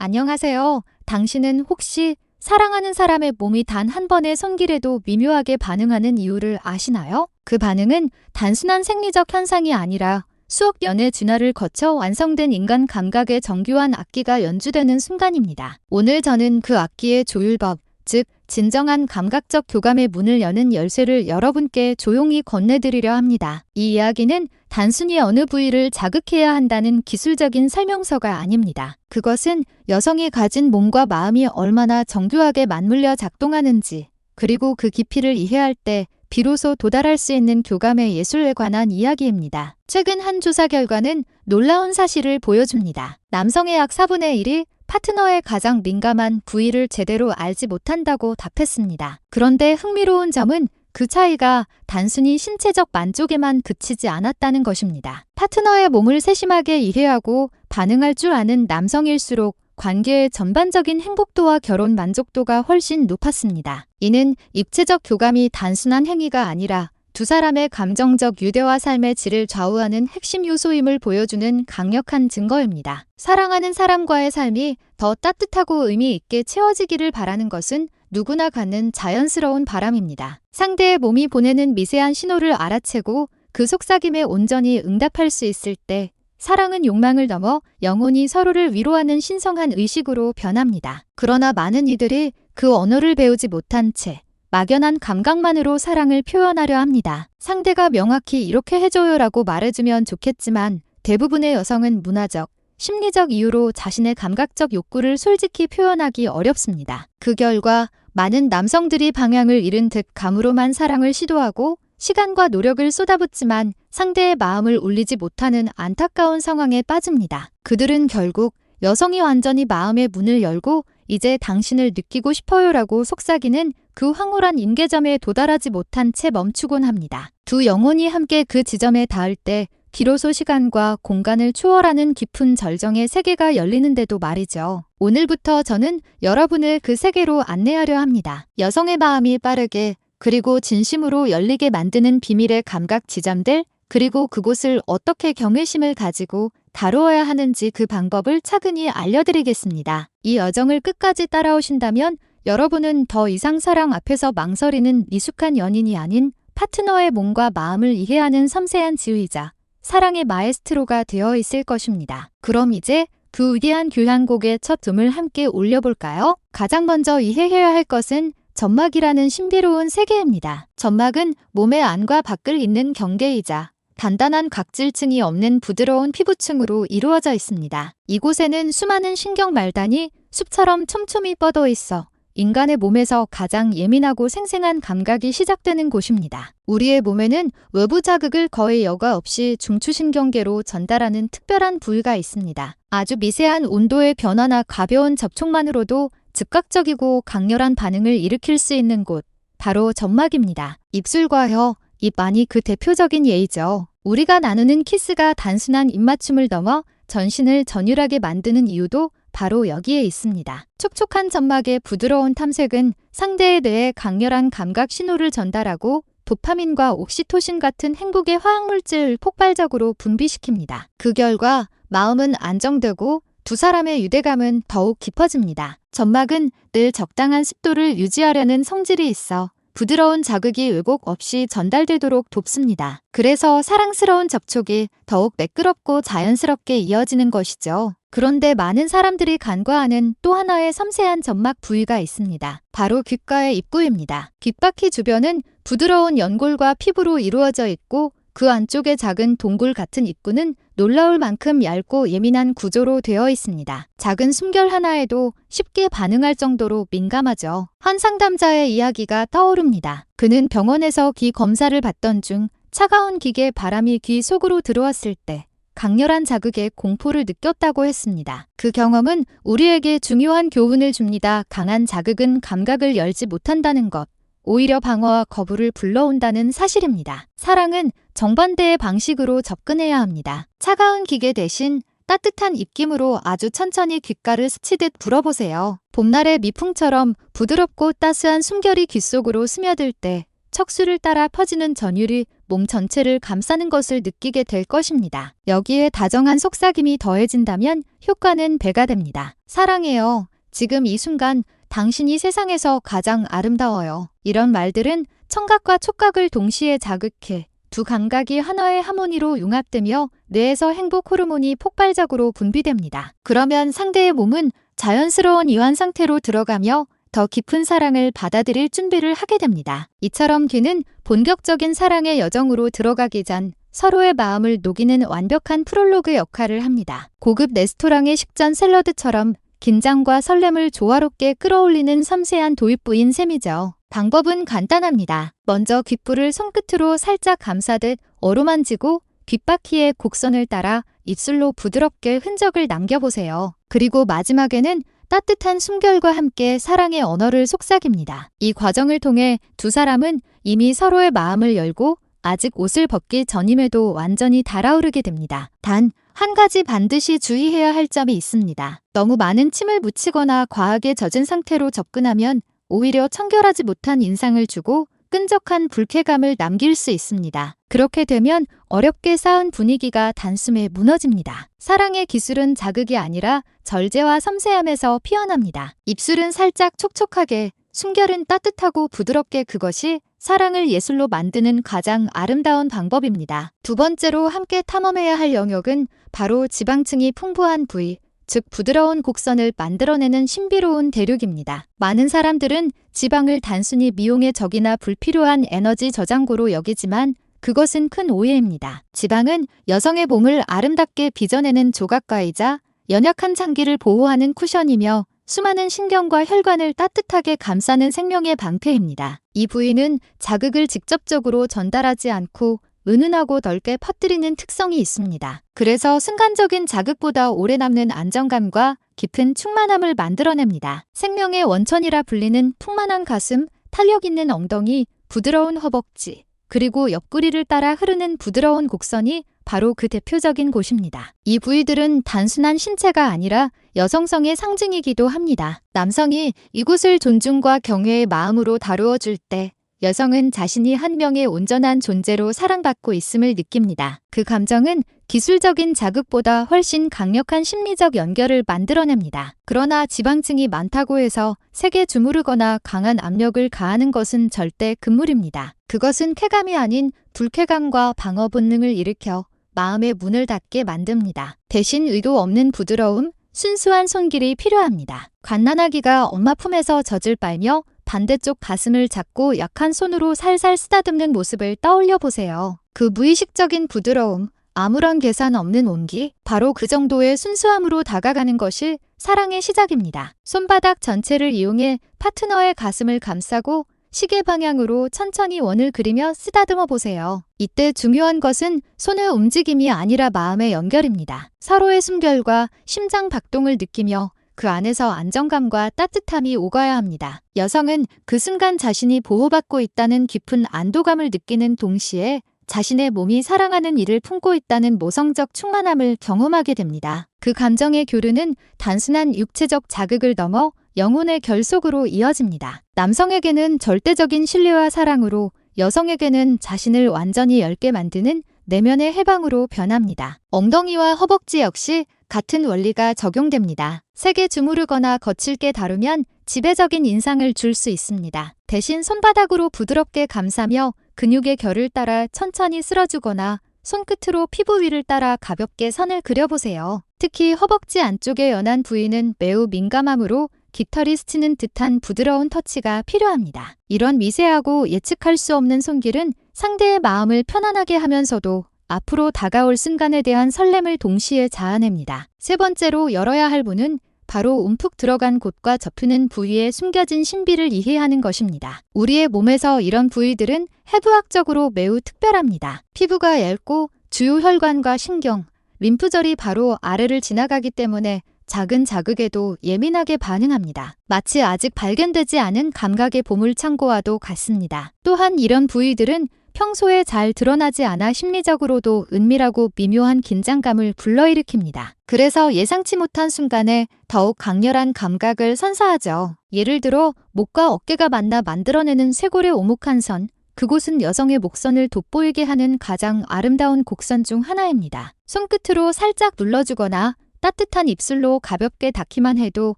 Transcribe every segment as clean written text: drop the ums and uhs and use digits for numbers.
안녕하세요. 당신은 혹시 사랑하는 사람의 몸이 단 한 번의 손길에도 미묘하게 반응하는 이유를 아시나요? 그 반응은 단순한 생리적 현상이 아니라 수억 년의 진화를 거쳐 완성된 인간 감각의 정교한 악기가 연주되는 순간입니다. 오늘 저는 그 악기의 조율법, 즉 진정한 감각적 교감의 문을 여는 열쇠를 여러분께 조용히 건네드리려 합니다. 이 이야기는 단순히 어느 부위를 자극해야 한다는 기술적인 설명서가 아닙니다. 그것은 여성이 가진 몸과 마음이 얼마나 정교하게 맞물려 작동하는지, 그리고 그 깊이를 이해할 때 비로소 도달할 수 있는 교감의 예술에 관한 이야기입니다. 최근 한 조사 결과는 놀라운 사실을 보여줍니다. 남성의 약 4분의 1이 파트너의 가장 민감한 부위를 제대로 알지 못한다고 답했습니다. 그런데 흥미로운 점은 그 차이가 단순히 신체적 만족에만 그치지 않았다는 것입니다. 파트너의 몸을 세심하게 이해하고 반응할 줄 아는 남성일수록 관계의 전반적인 행복도와 결혼 만족도가 훨씬 높았습니다. 이는 입체적 교감이 단순한 행위가 아니라 두 사람의 감정적 유대와 삶의 질을 좌우하는 핵심 요소임을 보여주는 강력한 증거입니다. 사랑하는 사람과의 삶이 더 따뜻하고 의미 있게 채워지기를 바라는 것은 누구나 갖는 자연스러운 바람입니다. 상대의 몸이 보내는 미세한 신호를 알아채고 그 속삭임에 온전히 응답할 수 있을 때 사랑은 욕망을 넘어 영혼이 서로를 위로하는 신성한 의식으로 변합니다. 그러나 많은 이들이 그 언어를 배우지 못한 채 막연한 감각만으로 사랑을 표현하려 합니다. 상대가 명확히 이렇게 해줘요라고 말해주면 좋겠지만 대부분의 여성은 문화적, 심리적 이유로 자신의 감각적 욕구를 솔직히 표현하기 어렵습니다. 그 결과 많은 남성들이 방향을 잃은 듯 감으로만 사랑을 시도하고 시간과 노력을 쏟아붓지만 상대의 마음을 울리지 못하는 안타까운 상황에 빠집니다. 그들은 결국 여성이 완전히 마음의 문을 열고 이제 당신을 느끼고 싶어요라고 속삭이는 그 황홀한 임계점에 도달하지 못한 채 멈추곤 합니다. 두 영혼이 함께 그 지점에 닿을 때 비로소 시간과 공간을 초월하는 깊은 절정의 세계가 열리는데도 말이죠. 오늘부터 저는 여러분을 그 세계로 안내하려 합니다. 여성의 마음이 빠르게 그리고 진심으로 열리게 만드는 비밀의 감각 지점들, 그리고 그곳을 어떻게 경외심을 가지고 다루어야 하는지 그 방법을 차근히 알려드리겠습니다. 이 여정을 끝까지 따라오신다면 여러분은 더 이상 사랑 앞에서 망설이는 미숙한 연인이 아닌 파트너의 몸과 마음을 이해하는 섬세한 지휘자, 사랑의 마에스트로가 되어 있을 것입니다. 그럼 이제 그 위대한 교향곡의 첫 음을 함께 올려볼까요? 가장 먼저 이해해야 할 것은 점막이라는 신비로운 세계입니다. 점막은 몸의 안과 밖을 잇는 경계이자 단단한 각질층이 없는 부드러운 피부층으로 이루어져 있습니다. 이곳에는 수많은 신경 말단이 숲처럼 촘촘히 뻗어 있어 인간의 몸에서 가장 예민하고 생생한 감각이 시작되는 곳입니다. 우리의 몸에는 외부 자극을 거의 여과 없이 중추신경계로 전달하는 특별한 부위가 있습니다. 아주 미세한 온도의 변화나 가벼운 접촉만으로도 즉각적이고 강렬한 반응을 일으킬 수 있는 곳, 바로 점막입니다. 입술과 혀, 입 안이 그 대표적인 예이죠. 우리가 나누는 키스가 단순한 입맞춤을 넘어 전신을 전율하게 만드는 이유도 바로 여기에 있습니다. 촉촉한 점막의 부드러운 탐색은 상대에 대해 강렬한 감각 신호를 전달하고 도파민과 옥시토신 같은 행복의 화학물질을 폭발적으로 분비시킵니다. 그 결과 마음은 안정되고 두 사람의 유대감은 더욱 깊어집니다. 점막은 늘 적당한 습도를 유지하려는 성질이 있어 부드러운 자극이 왜곡 없이 전달되도록 돕습니다. 그래서 사랑스러운 접촉이 더욱 매끄럽고 자연스럽게 이어지는 것이죠. 그런데 많은 사람들이 간과하는 또 하나의 섬세한 점막 부위가 있습니다. 바로 귓가의 입구입니다. 귓바퀴 주변은 부드러운 연골과 피부로 이루어져 있고 그 안쪽의 작은 동굴 같은 입구는 놀라울 만큼 얇고 예민한 구조로 되어 있습니다. 작은 숨결 하나에도 쉽게 반응할 정도로 민감하죠. 한 상담자의 이야기가 떠오릅니다. 그는 병원에서 귀 검사를 받던 중 차가운 기계 바람이 귀 속으로 들어왔을 때 강렬한 자극에 공포를 느꼈다고 했습니다. 그 경험은 우리에게 중요한 교훈을 줍니다. 강한 자극은 감각을 열지 못한다는 것, 오히려 방어와 거부를 불러온다는 사실입니다. 사랑은 정반대의 방식으로 접근해야 합니다. 차가운 기계 대신 따뜻한 입김으로 아주 천천히 귓가를 스치듯 불어보세요. 봄날의 미풍처럼 부드럽고 따스한 숨결이 귓속으로 스며들 때 척수를 따라 퍼지는 전율이 몸 전체를 감싸는 것을 느끼게 될 것입니다. 여기에 다정한 속삭임이 더해진다면 효과는 배가 됩니다. 사랑해요. 지금 이 순간 당신이 세상에서 가장 아름다워요. 이런 말들은 청각과 촉각을 동시에 자극해 두 감각이 하나의 하모니로 융합되며 뇌에서 행복 호르몬이 폭발적으로 분비됩니다. 그러면 상대의 몸은 자연스러운 이완 상태로 들어가며 더 깊은 사랑을 받아들일 준비를 하게 됩니다. 이처럼 귀는 본격적인 사랑의 여정으로 들어가기 전 서로의 마음을 녹이는 완벽한 프롤로그 역할을 합니다. 고급 레스토랑의 식전 샐러드처럼 긴장과 설렘을 조화롭게 끌어올리는 섬세한 도입부인 셈이죠. 방법은 간단합니다. 먼저 귓불을 손끝으로 살짝 감싸듯 어루만지고 귓바퀴의 곡선을 따라 입술로 부드럽게 흔적을 남겨보세요. 그리고 마지막에는 따뜻한 숨결과 함께 사랑의 언어를 속삭입니다. 이 과정을 통해 두 사람은 이미 서로의 마음을 열고 아직 옷을 벗기 전임에도 완전히 달아오르게 됩니다. 단, 한 가지 반드시 주의해야 할 점이 있습니다. 너무 많은 침을 묻히거나 과하게 젖은 상태로 접근하면 오히려 청결하지 못한 인상을 주고 끈적한 불쾌감을 남길 수 있습니다. 그렇게 되면 어렵게 쌓은 분위기가 단숨에 무너집니다. 사랑의 기술은 자극이 아니라 절제와 섬세함에서 피어납니다. 입술은 살짝 촉촉하게, 숨결은 따뜻하고 부드럽게 그것이 사랑을 예술로 만드는 가장 아름다운 방법입니다. 두 번째로 함께 탐험해야 할 영역은 바로 지방층이 풍부한 부위, 즉 부드러운 곡선을 만들어내는 신비로운 대륙입니다. 많은 사람들은 지방을 단순히 미용의 적이나 불필요한 에너지 저장고로 여기지만 그것은 큰 오해입니다. 지방은 여성의 몸을 아름답게 빚어내는 조각가이자 연약한 장기를 보호하는 쿠션이며 수많은 신경과 혈관을 따뜻하게 감싸는 생명의 방패입니다. 이 부위는 자극을 직접적으로 전달하지 않고 은은하고 넓게 퍼뜨리는 특성이 있습니다. 그래서 순간적인 자극보다 오래 남는 안정감과 깊은 충만함을 만들어냅니다. 생명의 원천이라 불리는 풍만한 가슴, 탄력 있는 엉덩이, 부드러운 허벅지, 그리고 옆구리를 따라 흐르는 부드러운 곡선이 바로 그 대표적인 곳입니다. 이 부위들은 단순한 신체가 아니라 여성성의 상징이기도 합니다. 남성이 이곳을 존중과 경외의 마음으로 다루어 줄 때 여성은 자신이 한 명의 온전한 존재로 사랑받고 있음을 느낍니다. 그 감정은 기술적인 자극보다 훨씬 강력한 심리적 연결을 만들어냅니다. 그러나 지방층이 많다고 해서 세게 주무르거나 강한 압력을 가하는 것은 절대 금물입니다. 그것은 쾌감이 아닌 불쾌감과 방어 본능을 일으켜 마음의 문을 닫게 만듭니다. 대신 의도 없는 부드러움, 순수한 손길이 필요합니다. 갓난아기가 엄마 품에서 젖을 빨며 반대쪽 가슴을 잡고 약한 손으로 살살 쓰다듬는 모습을 떠올려 보세요. 그 무의식적인 부드러움, 아무런 계산 없는 온기, 바로 그 정도의 순수함으로 다가가는 것이 사랑의 시작입니다. 손바닥 전체를 이용해 파트너의 가슴을 감싸고 시계 방향으로 천천히 원을 그리며 쓰다듬어 보세요. 이때 중요한 것은 손의 움직임이 아니라 마음의 연결입니다. 서로의 숨결과 심장 박동을 느끼며 그 안에서 안정감과 따뜻함이 오가야 합니다. 여성은 그 순간 자신이 보호받고 있다는 깊은 안도감을 느끼는 동시에 자신의 몸이 사랑하는 이를 품고 있다는 모성적 충만함을 경험하게 됩니다. 그 감정의 교류는 단순한 육체적 자극을 넘어 영혼의 결속으로 이어집니다. 남성에게는 절대적인 신뢰와 사랑으로, 여성에게는 자신을 완전히 열게 만드는 내면의 해방으로 변합니다. 엉덩이와 허벅지 역시 같은 원리가 적용됩니다. 세게 주무르거나 거칠게 다루면 지배적인 인상을 줄 수 있습니다. 대신 손바닥으로 부드럽게 감싸며 근육의 결을 따라 천천히 쓸어주거나 손끝으로 피부 위를 따라 가볍게 선을 그려보세요. 특히 허벅지 안쪽의 연한 부위는 매우 민감하므로 깃털이 스치는 듯한 부드러운 터치가 필요합니다. 이런 미세하고 예측할 수 없는 손길은 상대의 마음을 편안하게 하면서도 앞으로 다가올 순간에 대한 설렘을 동시에 자아냅니다. 세 번째로 열어야 할 문은 바로 움푹 들어간 곳과 접히는 부위에 숨겨진 신비를 이해하는 것입니다. 우리의 몸에서 이런 부위들은 해부학적으로 매우 특별합니다. 피부가 얇고 주요 혈관과 신경, 림프절이 바로 아래를 지나가기 때문에 작은 자극에도 예민하게 반응합니다. 마치 아직 발견되지 않은 감각의 보물창고와도 같습니다. 또한 이런 부위들은 평소에 잘 드러나지 않아 심리적으로도 은밀하고 미묘한 긴장감을 불러일으킵니다. 그래서 예상치 못한 순간에 더욱 강렬한 감각을 선사하죠. 예를 들어 목과 어깨가 만나 만들어내는 쇄골의 오목한 선, 그곳은 여성의 목선을 돋보이게 하는 가장 아름다운 곡선 중 하나입니다. 손끝으로 살짝 눌러주거나 따뜻한 입술로 가볍게 닿기만 해도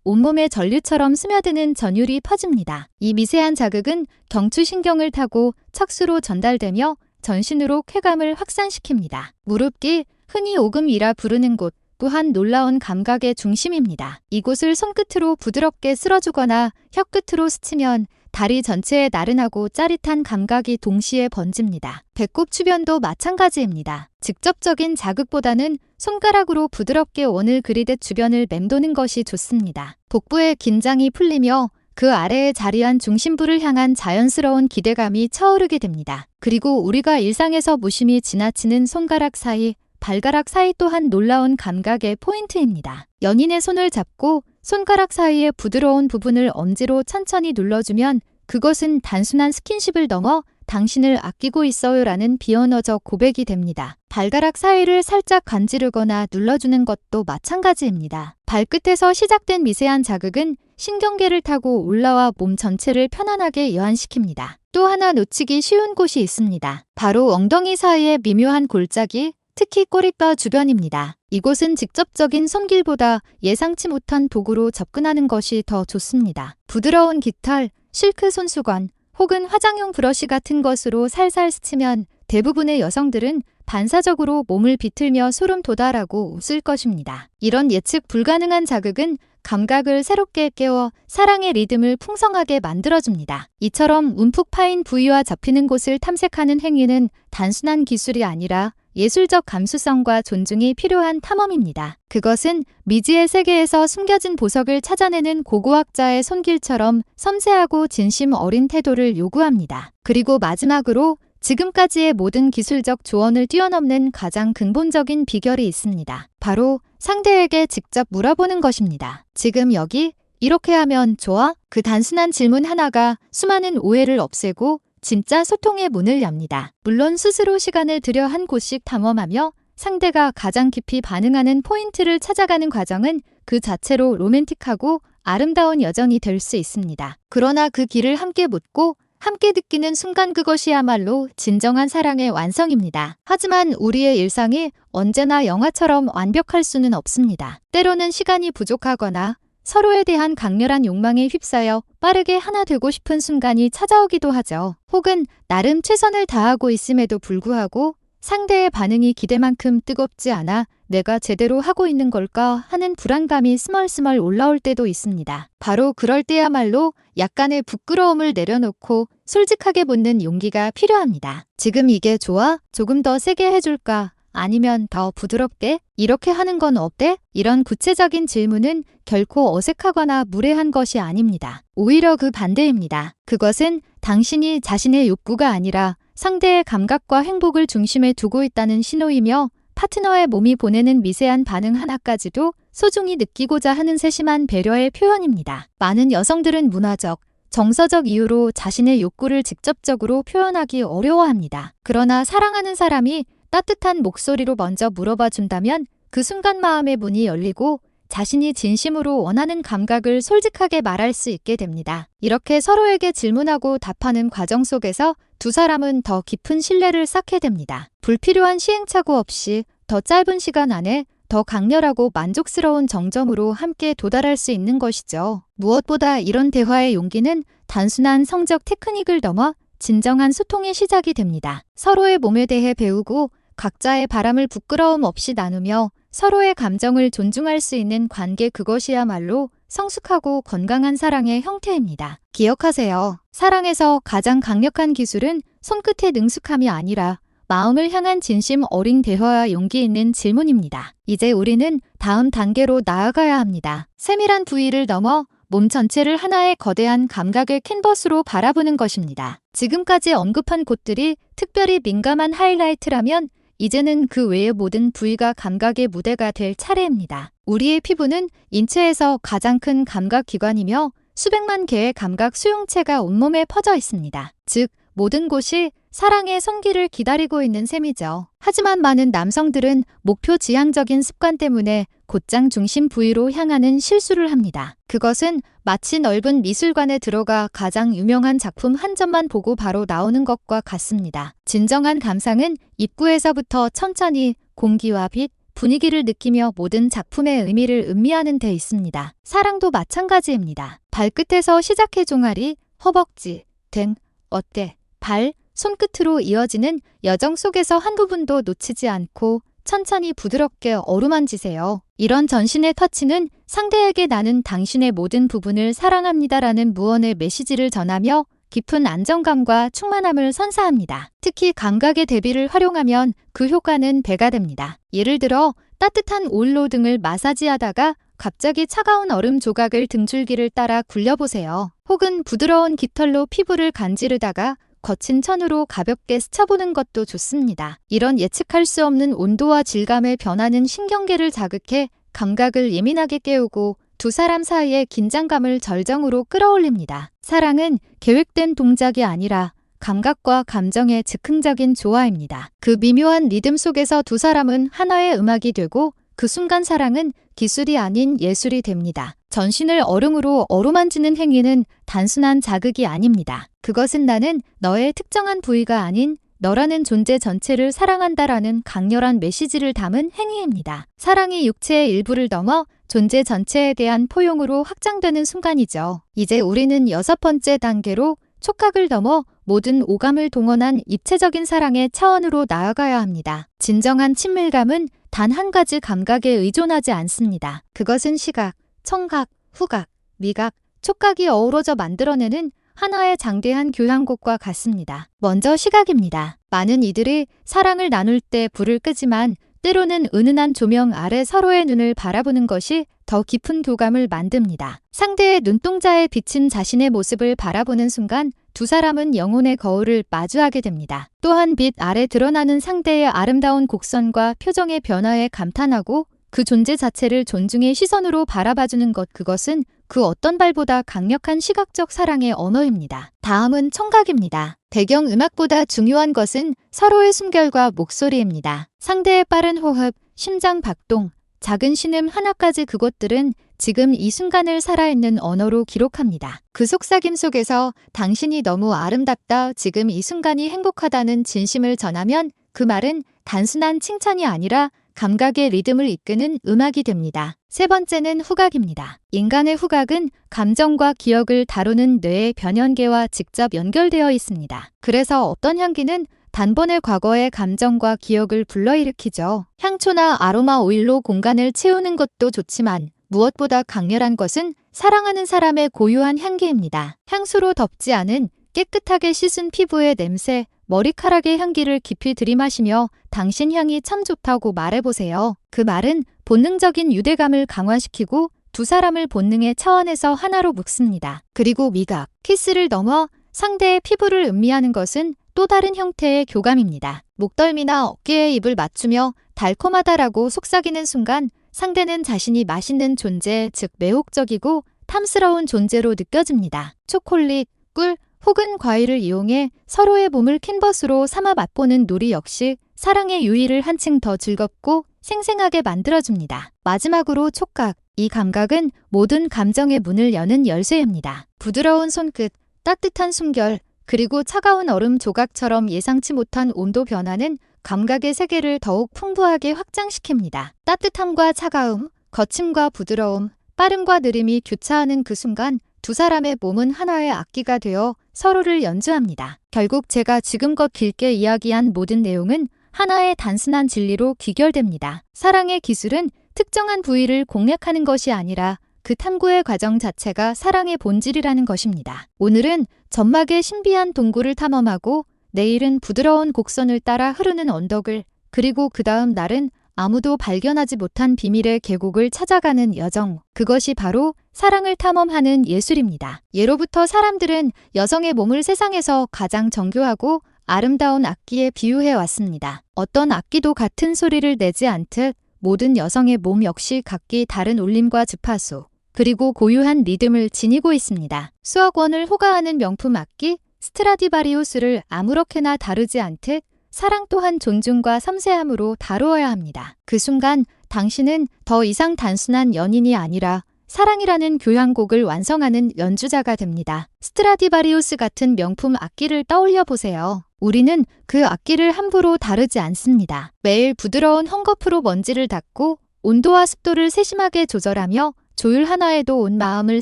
온몸에 전류처럼 스며드는 전율이 퍼집니다. 이 미세한 자극은 경추신경을 타고 척수로 전달되며 전신으로 쾌감을 확산시킵니다. 무릎 뒤, 흔히 오금이라 부르는 곳 또한 놀라운 감각의 중심입니다. 이곳을 손끝으로 부드럽게 쓸어주거나 혀끝으로 스치면 다리 전체에 나른하고 짜릿한 감각이 동시에 번집니다. 배꼽 주변도 마찬가지입니다. 직접적인 자극보다는 손가락으로 부드럽게 원을 그리듯 주변을 맴도는 것이 좋습니다. 복부의 긴장이 풀리며 그 아래에 자리한 중심부를 향한 자연스러운 기대감이 차오르게 됩니다. 그리고 우리가 일상에서 무심히 지나치는 손가락 사이, 발가락 사이 또한 놀라운 감각의 포인트입니다. 연인의 손을 잡고 손가락 사이의 부드러운 부분을 엄지로 천천히 눌러주면 그것은 단순한 스킨십을 넘어 당신을 아끼고 있어요라는 비언어적 고백이 됩니다. 발가락 사이를 살짝 간지르거나 눌러주는 것도 마찬가지입니다. 발끝에서 시작된 미세한 자극은 신경계를 타고 올라와 몸 전체를 편안하게 이완시킵니다. 또 하나 놓치기 쉬운 곳이 있습니다. 바로 엉덩이 사이의 미묘한 골짜기, 특히 꼬리뼈 주변입니다. 이곳은 직접적인 손길보다 예상치 못한 도구로 접근하는 것이 더 좋습니다. 부드러운 깃털, 실크 손수건, 혹은 화장용 브러쉬 같은 것으로 살살 스치면 대부분의 여성들은 반사적으로 몸을 비틀며 소름 돋아라고 웃을 것입니다. 이런 예측 불가능한 자극은 감각을 새롭게 깨워 사랑의 리듬을 풍성하게 만들어줍니다. 이처럼 움푹 파인 부위와 접히는 곳을 탐색하는 행위는 단순한 기술이 아니라 예술적 감수성과 존중이 필요한 탐험입니다. 그것은 미지의 세계에서 숨겨진 보석을 찾아내는 고고학자의 손길처럼 섬세하고 진심 어린 태도를 요구합니다. 그리고 마지막으로 지금까지의 모든 기술적 조언을 뛰어넘는 가장 근본적인 비결이 있습니다. 바로 상대에게 직접 물어보는 것입니다. 지금 여기 이렇게 하면 좋아? 그 단순한 질문 하나가 수많은 오해를 없애고 진짜 소통의 문을 엽니다. 물론 스스로 시간을 들여 한 곳씩 탐험하며 상대가 가장 깊이 반응하는 포인트를 찾아가는 과정은 그 자체로 로맨틱하고 아름다운 여정이 될 수 있습니다. 그러나 그 길을 함께 묻고 함께 느끼는 순간 그것이야말로 진정한 사랑의 완성입니다. 하지만 우리의 일상이 언제나 영화처럼 완벽할 수는 없습니다. 때로는 시간이 부족하거나 서로에 대한 강렬한 욕망에 휩싸여 빠르게 하나 되고 싶은 순간이 찾아오기도 하죠. 혹은 나름 최선을 다하고 있음에도 불구하고 상대의 반응이 기대만큼 뜨겁지 않아 내가 제대로 하고 있는 걸까 하는 불안감이 스멀스멀 올라올 때도 있습니다. 바로 그럴 때야말로 약간의 부끄러움을 내려놓고 솔직하게 묻는 용기가 필요합니다. 지금 이게 좋아? 조금 더 세게 해줄까? 아니면 더 부드럽게? 이렇게 하는 건 어때? 이런 구체적인 질문은 결코 어색하거나 무례한 것이 아닙니다. 오히려 그 반대입니다. 그것은 당신이 자신의 욕구가 아니라 상대의 감각과 행복을 중심에 두고 있다는 신호이며 파트너의 몸이 보내는 미세한 반응 하나까지도 소중히 느끼고자 하는 세심한 배려의 표현입니다. 많은 여성들은 문화적, 정서적 이유로 자신의 욕구를 직접적으로 표현하기 어려워합니다. 그러나 사랑하는 사람이 따뜻한 목소리로 먼저 물어봐 준다면 그 순간 마음의 문이 열리고 자신이 진심으로 원하는 감각을 솔직하게 말할 수 있게 됩니다. 이렇게 서로에게 질문하고 답하는 과정 속에서 두 사람은 더 깊은 신뢰를 쌓게 됩니다. 불필요한 시행착오 없이 더 짧은 시간 안에 더 강렬하고 만족스러운 정점으로 함께 도달할 수 있는 것이죠. 무엇보다 이런 대화의 용기는 단순한 성적 테크닉을 넘어 진정한 소통의 시작이 됩니다. 서로의 몸에 대해 배우고 각자의 바람을 부끄러움 없이 나누며 서로의 감정을 존중할 수 있는 관계, 그것이야말로 성숙하고 건강한 사랑의 형태입니다. 기억하세요. 사랑에서 가장 강력한 기술은 손끝의 능숙함이 아니라 마음을 향한 진심 어린 대화와 용기 있는 질문입니다. 이제 우리는 다음 단계로 나아가야 합니다. 세밀한 부위를 넘어 몸 전체를 하나의 거대한 감각의 캔버스로 바라보는 것입니다. 지금까지 언급한 곳들이 특별히 민감한 하이라이트라면 이제는 그 외의 모든 부위가 감각의 무대가 될 차례입니다. 우리의 피부는 인체에서 가장 큰 감각 기관이며 수백만 개의 감각 수용체가 온몸에 퍼져 있습니다. 즉, 모든 곳이 사랑의 손길을 기다리고 있는 셈이죠. 하지만 많은 남성들은 목표 지향적인 습관 때문에 곧장 중심 부위로 향하는 실수를 합니다. 그것은 마치 넓은 미술관에 들어가 가장 유명한 작품 한 점만 보고 바로 나오는 것과 같습니다. 진정한 감상은 입구에서부터 천천히 공기와 빛, 분위기를 느끼며 모든 작품의 의미를 음미하는 데 있습니다. 사랑도 마찬가지입니다. 발끝에서 시작해 종아리, 허벅지, 등, 어깨, 발, 손끝으로 이어지는 여정 속에서 한 부분도 놓치지 않고 천천히 부드럽게 어루만지세요. 이런 전신의 터치는 상대에게 나는 당신의 모든 부분을 사랑합니다라는 무언의 메시지를 전하며 깊은 안정감과 충만함을 선사합니다. 특히 감각의 대비를 활용하면 그 효과는 배가 됩니다. 예를 들어 따뜻한 오일로 등을 마사지하다가 갑자기 차가운 얼음 조각을 등줄기를 따라 굴려보세요. 혹은 부드러운 깃털로 피부를 간지르다가 거친 천으로 가볍게 스쳐보는 것도 좋습니다. 이런 예측할 수 없는 온도와 질감의 변화는 신경계를 자극해 감각을 예민하게 깨우고 두 사람 사이의 긴장감을 절정으로 끌어올립니다. 사랑은 계획된 동작이 아니라 감각과 감정의 즉흥적인 조화입니다. 그 미묘한 리듬 속에서 두 사람은 하나의 음악이 되고 그 순간 사랑은 기술이 아닌 예술이 됩니다. 전신을 얼음으로 어루만지는 행위는 단순한 자극이 아닙니다. 그것은 나는 너의 특정한 부위가 아닌 너라는 존재 전체를 사랑한다라는 강렬한 메시지를 담은 행위입니다. 사랑이 육체의 일부를 넘어 존재 전체에 대한 포용으로 확장되는 순간이죠. 이제 우리는 6번째 단계로 촉각을 넘어 모든 오감을 동원한 입체적인 사랑의 차원으로 나아가야 합니다. 진정한 친밀감은 단 한 가지 감각에 의존하지 않습니다. 그것은 시각, 청각, 후각, 미각, 촉각이 어우러져 만들어내는 하나의 장대한 교향곡과 같습니다. 먼저 시각입니다. 많은 이들이 사랑을 나눌 때 불을 끄지만 때로는 은은한 조명 아래 서로의 눈을 바라보는 것이 더 깊은 교감을 만듭니다. 상대의 눈동자에 비친 자신의 모습을 바라보는 순간 두 사람은 영혼의 거울을 마주하게 됩니다. 또한 빛 아래 드러나는 상대의 아름다운 곡선과 표정의 변화에 감탄하고 그 존재 자체를 존중의 시선으로 바라봐주는 것, 그것은 그 어떤 말보다 강력한 시각적 사랑의 언어입니다. 다음은 청각입니다. 배경음악보다 중요한 것은 서로의 숨결과 목소리입니다. 상대의 빠른 호흡, 심장 박동, 작은 신음 하나까지, 그것들은 지금 이 순간을 살아있는 언어로 기록합니다. 그 속삭임 속에서 당신이 너무 아름답다, 지금 이 순간이 행복하다는 진심을 전하면 그 말은 단순한 칭찬이 아니라 감각의 리듬을 이끄는 음악이 됩니다. 세 번째는 후각입니다. 인간의 후각은 감정과 기억을 다루는 뇌의 변연계와 직접 연결되어 있습니다. 그래서 어떤 향기는 단번에 과거의 감정과 기억을 불러일으키죠. 향초나 아로마 오일로 공간을 채우는 것도 좋지만 무엇보다 강렬한 것은 사랑하는 사람의 고유한 향기입니다. 향수로 덮지 않은 깨끗하게 씻은 피부의 냄새, 머리카락의 향기를 깊이 들이마시며 당신 향이 참 좋다고 말해보세요. 그 말은 본능적인 유대감을 강화시키고 두 사람을 본능의 차원에서 하나로 묶습니다. 그리고 미각, 키스를 넘어 상대의 피부를 음미하는 것은 또 다른 형태의 교감입니다. 목덜미나 어깨에 입을 맞추며 달콤하다라고 속삭이는 순간 상대는 자신이 맛있는 존재, 즉 매혹적이고 탐스러운 존재로 느껴집니다. 초콜릿, 꿀, 혹은 과일을 이용해 서로의 몸을 캔버스로 삼아 맛보는 놀이 역시 사랑의 유희를 한층 더 즐겁고 생생하게 만들어줍니다. 마지막으로 촉각, 이 감각은 모든 감정의 문을 여는 열쇠입니다. 부드러운 손끝, 따뜻한 숨결, 그리고 차가운 얼음 조각처럼 예상치 못한 온도 변화는 감각의 세계를 더욱 풍부하게 확장시킵니다. 따뜻함과 차가움, 거침과 부드러움, 빠름과 느림이 교차하는 그 순간 두 사람의 몸은 하나의 악기가 되어 서로를 연주합니다. 결국 제가 지금껏 길게 이야기한 모든 내용은 하나의 단순한 진리로 귀결됩니다. 사랑의 기술은 특정한 부위를 공략하는 것이 아니라 그 탐구의 과정 자체가 사랑의 본질이라는 것입니다. 오늘은 점막의 신비한 동굴을 탐험하고 내일은 부드러운 곡선을 따라 흐르는 언덕을, 그리고 그 다음 날은 아무도 발견하지 못한 비밀의 계곡을 찾아가는 여정, 그것이 바로 사랑을 탐험하는 예술입니다. 예로부터 사람들은 여성의 몸을 세상에서 가장 정교하고 아름다운 악기에 비유해 왔습니다. 어떤 악기도 같은 소리를 내지 않듯 모든 여성의 몸 역시 각기 다른 울림과 주파수, 그리고 고유한 리듬을 지니고 있습니다. 수억 원을 호가하는 명품 악기, 스트라디바리우스를 아무렇게나 다루지 않듯 사랑 또한 존중과 섬세함으로 다루어야 합니다. 그 순간 당신은 더 이상 단순한 연인이 아니라 사랑이라는 교향곡을 완성하는 연주자가 됩니다. 스트라디바리우스 같은 명품 악기를 떠올려 보세요. 우리는 그 악기를 함부로 다루지 않습니다. 매일 부드러운 헝겊으로 먼지를 닦고 온도와 습도를 세심하게 조절하며 조율 하나에도 온 마음을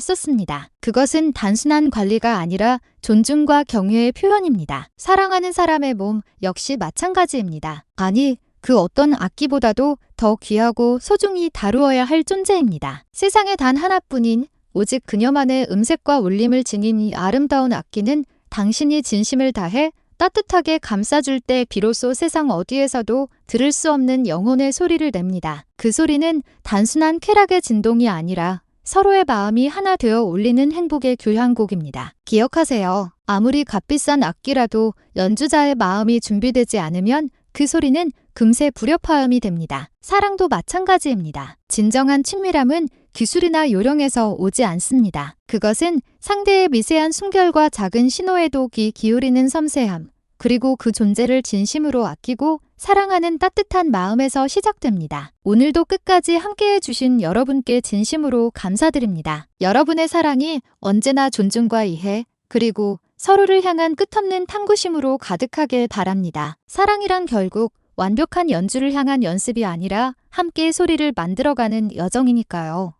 쏟습니다. 그것은 단순한 관리가 아니라 존중과 경외의 표현입니다. 사랑하는 사람의 몸 역시 마찬가지입니다. 아니, 그 어떤 악기보다도 더 귀하고 소중히 다루어야 할 존재입니다. 세상에 단 하나뿐인 오직 그녀만의 음색과 울림을 지닌 이 아름다운 악기는 당신이 진심을 다해 따뜻하게 감싸줄 때 비로소 세상 어디에서도 들을 수 없는 영혼의 소리를 냅니다. 그 소리는 단순한 쾌락의 진동이 아니라 서로의 마음이 하나 되어 울리는 행복의 교향곡입니다. 기억하세요. 아무리 값비싼 악기라도 연주자의 마음이 준비되지 않으면 그 소리는 금세 불협화음이 됩니다. 사랑도 마찬가지입니다. 진정한 친밀함은 기술이나 요령에서 오지 않습니다. 그것은 상대의 미세한 숨결과 작은 신호에도 귀 기울이는 섬세함, 그리고 그 존재를 진심으로 아끼고 사랑하는 따뜻한 마음에서 시작됩니다. 오늘도 끝까지 함께해 주신 여러분께 진심으로 감사드립니다. 여러분의 사랑이 언제나 존중과 이해, 그리고 서로를 향한 끝없는 탐구심으로 가득하길 바랍니다. 사랑이란 결국 완벽한 연주를 향한 연습이 아니라 함께 소리를 만들어가는 여정이니까요.